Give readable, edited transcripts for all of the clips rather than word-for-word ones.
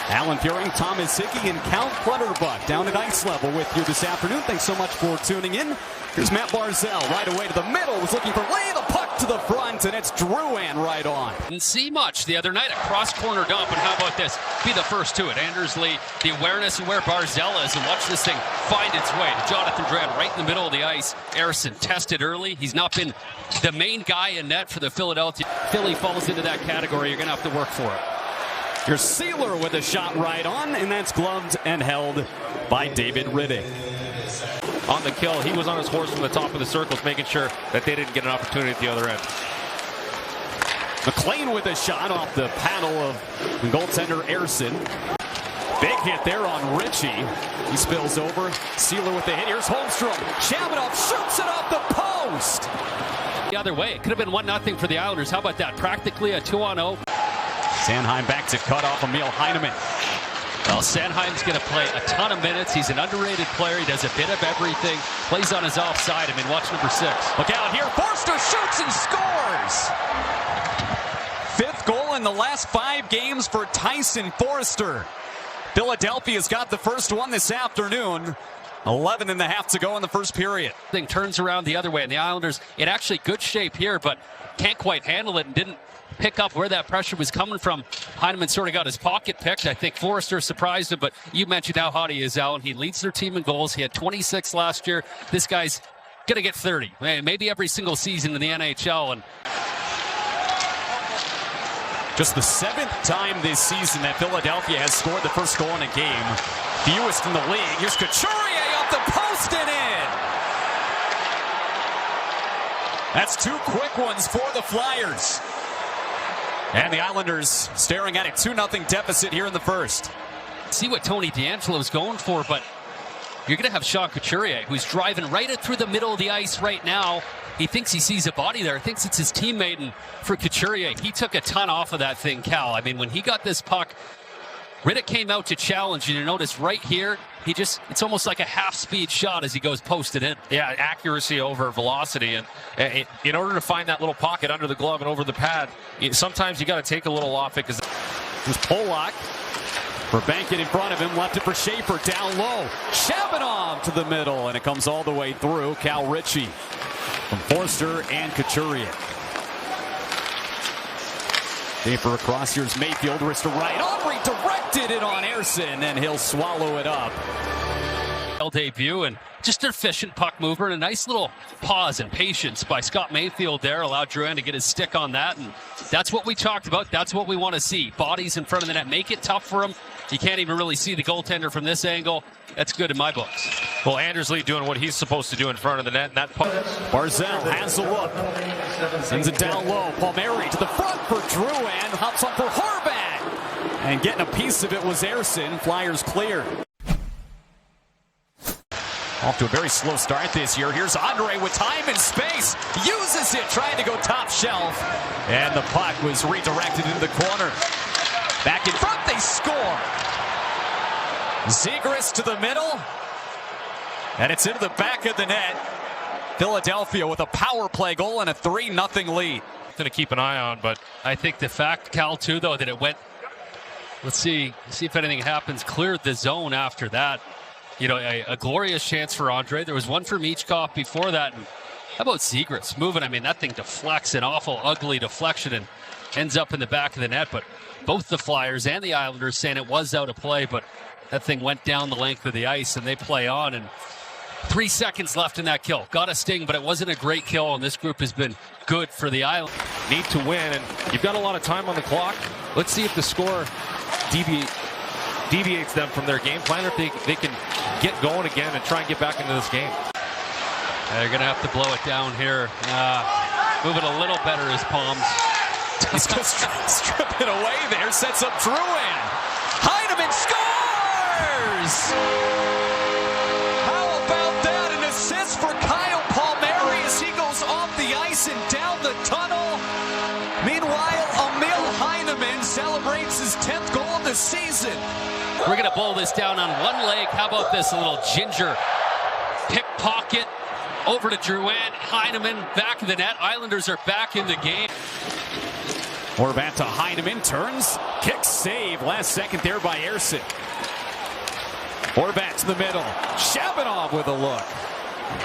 Alan Fearing, Thomas Hickey, and Cal Clutterbuck down at ice level with you this afternoon. Thanks so much for tuning in. Here's Matt Barzell right away to the middle. Was looking for lay the puck to the front, and it's Drouin right on. Didn't see much the other night. A cross-corner dump, and how about this? Be the first to it. Andersley, the awareness of where Barzell is, and watch this thing find its way to Jonathan Drouin right in the middle of the ice. Harrison tested early. He's not been the main guy in net for the Philadelphia. Philly falls into that category. You're going to have to work for it. Here's Sealer with a shot right on, and that's gloved and held by David Riddick. On the kill, he was on his horse from the top of the circles, making sure that they didn't get an opportunity at the other end. McLean with a shot off the paddle of goaltender Erson. Big hit there on Ritchie. He spills over. Sealer with the hit. Here's Holmstrom. Shabanov shoots it off the post. The other way. It could have been 1-0 for the Islanders. How about that? Practically a 2-on-0. Sanheim back to cut off Emil Heineman. Well, Sanheim's going to play a ton of minutes. He's an underrated player. He does a bit of everything. Plays on his offside. I mean, watch number 6. Look out here. Forster shoots and scores. 5th goal in the last 5 games for Tyson Forster. Philadelphia's got the first one this afternoon. 11.5 to go in the first period. Thing turns around the other way, and the Islanders in actually good shape here, but can't quite handle it and didn't pick up where that pressure was coming from. Heineman sort of got his pocket picked. I think Forrester surprised him, but you mentioned how hot he is, Alan. He leads their team in goals. He had 26 last year. This guy's going to get 30, maybe every single season in the NHL. And just the 7th time this season that Philadelphia has scored the first goal in a game. Fewest in the league. Here's Couturier up the post and in. That's 2 quick ones for the Flyers. And the Islanders staring at a 2-0 deficit here in the first. See what Tony DeAngelo's going for, but you're going to have Sean Couturier, who's driving right through the middle of the ice right now. He thinks he sees a body there. Thinks it's his teammate, and for Couturier, he took a ton off of that thing, Cal. I mean, when he got this puck, Riddick came out to challenge, and you notice right here, it's almost like a half-speed shot as he goes posted in. Yeah, accuracy over velocity, and in order to find that little pocket under the glove and over the pad, sometimes you got to take a little off it. Because there's Polak for Bankett in front of him, left it for Schaefer, down low. Shabanov to the middle, and it comes all the way through. Cal Ritchie from Forster and Couturier. Schaefer across, here's Mayfield, wrist to right. Aubrey directed it on Erson, and he'll swallow it up. Debut, and just an efficient puck mover, and a nice little pause and patience by Scott Mayfield there allowed Drouin to get his stick on that, and that's what we talked about. That's what we want to see. Bodies in front of the net. Make it tough for him. You can't even really see the goaltender from this angle. That's good in my books. Well, Andersley doing what he's supposed to do in front of the net, and that puck. Barzell has a look. Sends it down low. Palmieri to the front for Drouin. Hops up for Horvat. And getting a piece of it was Erson. Flyers clear. Off to a very slow start this year. Here's Andre with time and space. Uses it, trying to go top shelf. And the puck was redirected into the corner. Back in front, they score. Zegras to the middle. And it's into the back of the net. Philadelphia with a power play goal and a 3-0 lead. To keep an eye on, but I think the fact, Cal, too, though, that it went, let's see if anything happens, cleared the zone after that. You know, a glorious chance for Andre. There was one for Michkov before that. And how about Zegras moving? I mean, that thing deflects, an awful, ugly deflection, and ends up in the back of the net. But both the Flyers and the Islanders saying it was out of play, but that thing went down the length of the ice, and they play on. And 3 seconds left in that kill. Got a sting, but it wasn't a great kill, and this group has been good for the Islanders. Need to win, and you've got a lot of time on the clock. Let's see if the score deviates them from their game plan, or if they can get going again and try and get back into this game. They're going to have to blow it down here. Moving a little better his palms. He's just stripping away there. Sets up Drouin. Heineman scores! How about that? An assist for Kyle Palmieri as he goes off the ice and down the tunnel. Meanwhile, Emil Heineman celebrates his 10th goal of the season. We're going to blow this down on one leg. How about this? A little ginger pickpocket over to Drouin. Heineman back in the net. Islanders are back in the game. Horvat to Heineman, turns, kicks, save. Last second there by Erson. Horvat to the middle. Shabanov with a look.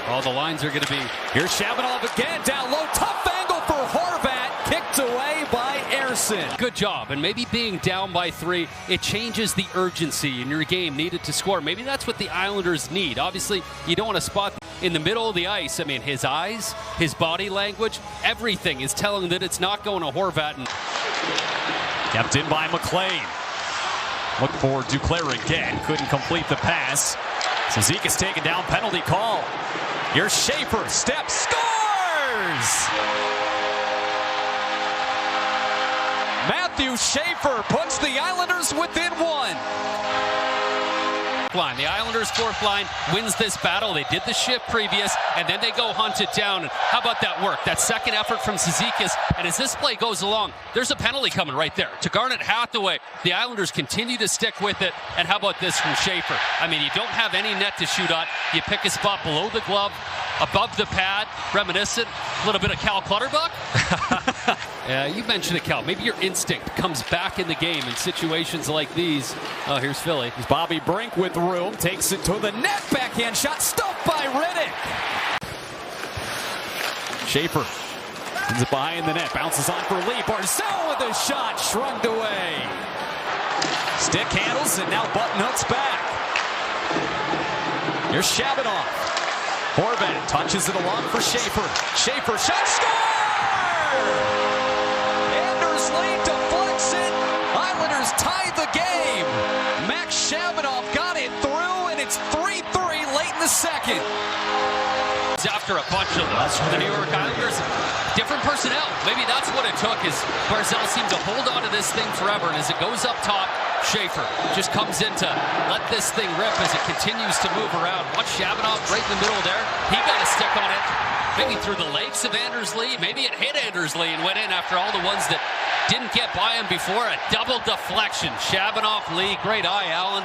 All the lines are going to be. Here's Shabanov again, down low, tough angle for Horvat, kicked away by Erson. Good job, and maybe being down by 3, it changes the urgency in your game needed to score. Maybe that's what the Islanders need. Obviously, you don't want to spot in the middle of the ice. I mean, his eyes, his body language, everything is telling that it's not going to Horvat. And kept in by McLean. Look for Duclair again, couldn't complete the pass. Zeke is taken down, penalty call. Here's Schaefer, step, scores! Matthew Schaefer puts the Islanders within 1. Line. The Islanders' fourth line wins this battle. They did the shift previous, and then they go hunt it down. And how about that work? That second effort from Zizekas. And as this play goes along, there's a penalty coming right there to Garnet Hathaway. The Islanders continue to stick with it. And how about this from Schaefer? I mean, you don't have any net to shoot at. You pick a spot below the glove, above the pad, reminiscent, a little bit of Cal Clutterbuck. You mentioned it, Cal. Maybe your instinct comes back in the game in situations like these. Oh, here's Philly. Here's Bobby Brink with room, takes it to the net, backhand shot, stuffed by Riddick. Schaefer sends it behind the net, bounces on for Lee. Barzell with a shot, shrugged away. Stick handles, and now Button-Hook's back. Here's Shabanov. Horvat touches it along for Schaefer. Schaefer, shot, score! Anders Lee deflects it. Islanders tie the game. Max Shabanov got it through, and it's 3-3 late in the second. After a bunch of loss for the New York Islanders, different personnel. Maybe that's what it took, is Barzell seemed to hold on to this thing forever, and as it goes up top, Schaefer just comes in to let this thing rip as it continues to move around. Watch Shabanov right in the middle there. He got a stick on it. Maybe through the legs of Anders Lee. Maybe it hit Anders Lee and went in after all the ones that didn't get by him before. A double deflection. Shabanov, Lee, great eye, Allen.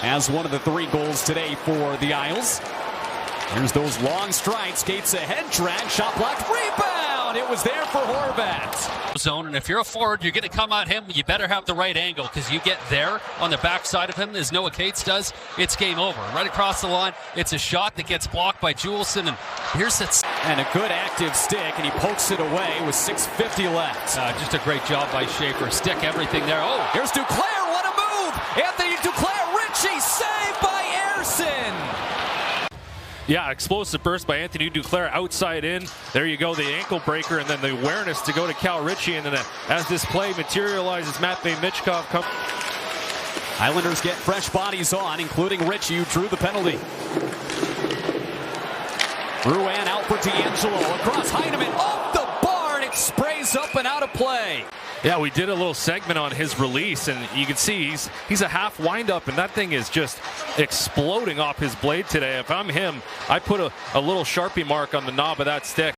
As one of the 3 goals today for the Isles. Here's those long strides, skates ahead, drag, shot blocked, rebound! It was there for Horvat. Zone, and if you're a forward, you're going to come at him, you better have the right angle, because you get there on the backside of him, as Noah Cates does, it's game over. Right across the line, it's a shot that gets blocked by Juleson, and here's it. And a good active stick, and he pokes it away with 6:50 left. Just a great job by Schaefer. Stick everything there. Oh, here's Duclair, what a move! Anthony Duclair, Richie, saved by Erson! Yeah, explosive burst by Anthony Duclair, outside in. There you go, the ankle breaker, and then the awareness to go to Cal Ritchie. And then as this play materializes, Matvei Michkov comes. Islanders get fresh bodies on, including Ritchie, who drew the penalty. Ruan out for D'Angelo, across Heineman, off the bar, and it sprays up and out of play. Yeah, we did a little segment on his release, and you can see he's a half windup, and that thing is just exploding off his blade today. If I'm him, I put a little Sharpie mark on the knob of that stick.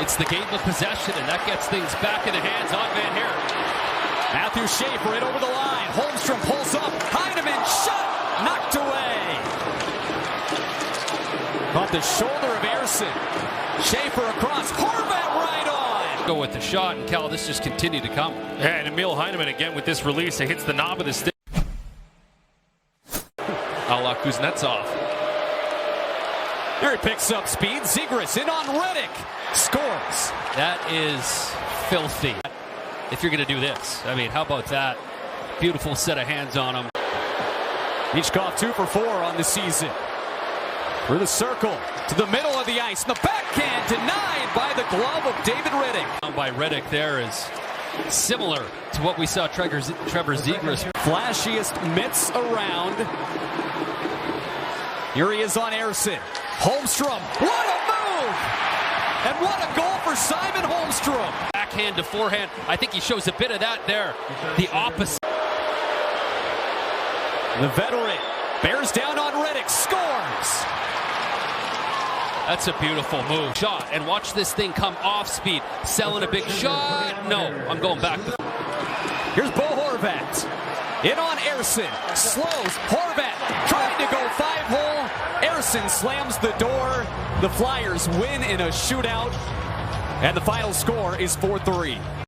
It's the game of possession, and that gets things back in the hands on Van Heeren. Matthew Schaefer in over the line. Holmstrom pulls up. Heineman shot, knocked away. Off the shoulder of Erson. Schaefer across. Horvat right on. Go with the shot, and Cal, this just continued to come. Yeah, and Emil Heineman again with this release. It hits the knob of the stick. A la Kuznetsov. Here he picks up speed. Zegras in on Riddick. Scores. That is filthy. If you're going to do this, I mean, how about that? Beautiful set of hands on him. Michkov 2 for 4 on the season. Through the circle, to the middle of the ice, and the backhand denied by the glove of David Riddick. By Riddick there is similar to what we saw Trevor Zegras. Flashiest mitts around. Here he is on Erson. Holmstrom, what a move! And what a goal for Simon Holmstrom. Backhand to forehand, I think he shows a bit of that there. The opposite. The veteran bears down on Riddick, scores! That's a beautiful move. Shot, and watch this thing come off speed. Selling a big shot. No, I'm going back. Here's Bo Horvat. In on Erson. Slows. Horvat trying to go 5-hole. Erson slams the door. The Flyers win in a shootout. And the final score is 4-3.